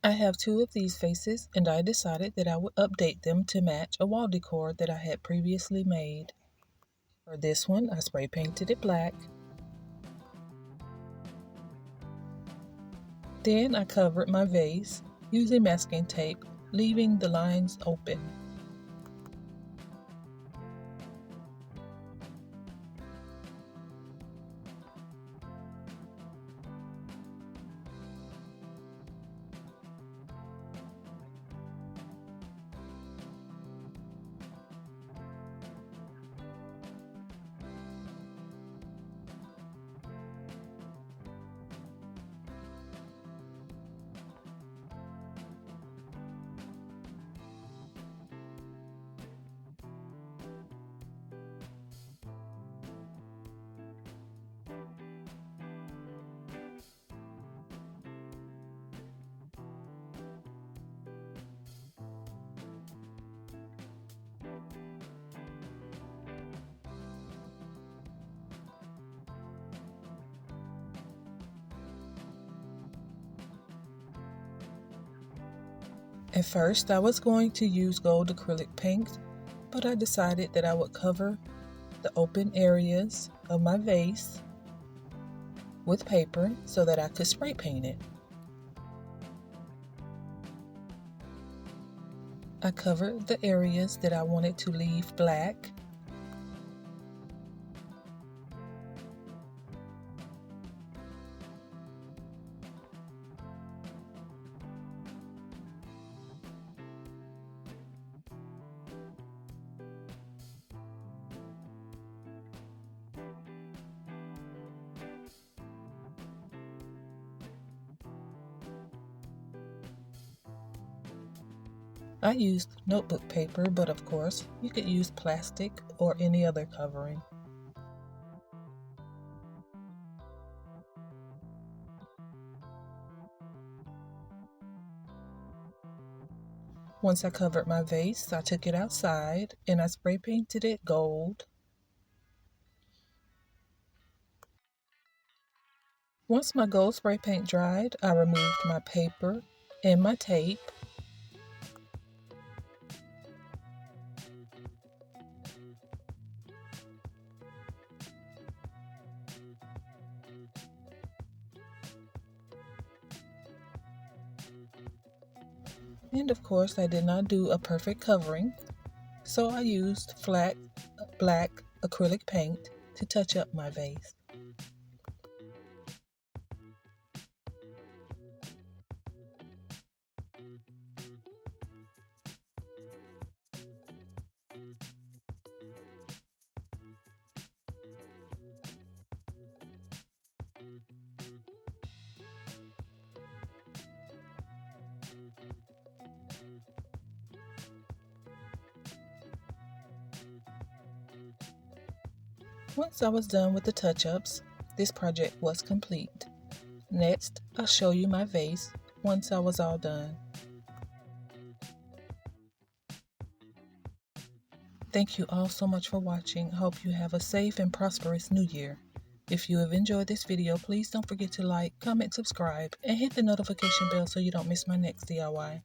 I have two of these vases and I decided that I would update them to match a wall decor that I had previously made. For this one, I spray painted it black. Then I covered my vase using masking tape, leaving the lines open. At first, I was going to use gold acrylic paint, but I decided that I would cover the open areas of my vase with paper so that I could spray paint it. I covered the areas that I wanted to leave black. I used notebook paper, but of course, you could use plastic or any other covering. Once I covered my vase, I took it outside and I spray painted it gold. Once my gold spray paint dried, I removed my paper and my tape. And of course, I did not do a perfect covering, so I used flat black acrylic paint to touch up my vase. Once I was done with the touch-ups, this project was complete. Next, I'll show you my vase once I was all done. Thank you all so much for watching. I hope you have a safe and prosperous new year. If you have enjoyed this video, please don't forget to like, comment, subscribe, and hit the notification bell so you don't miss my next DIY.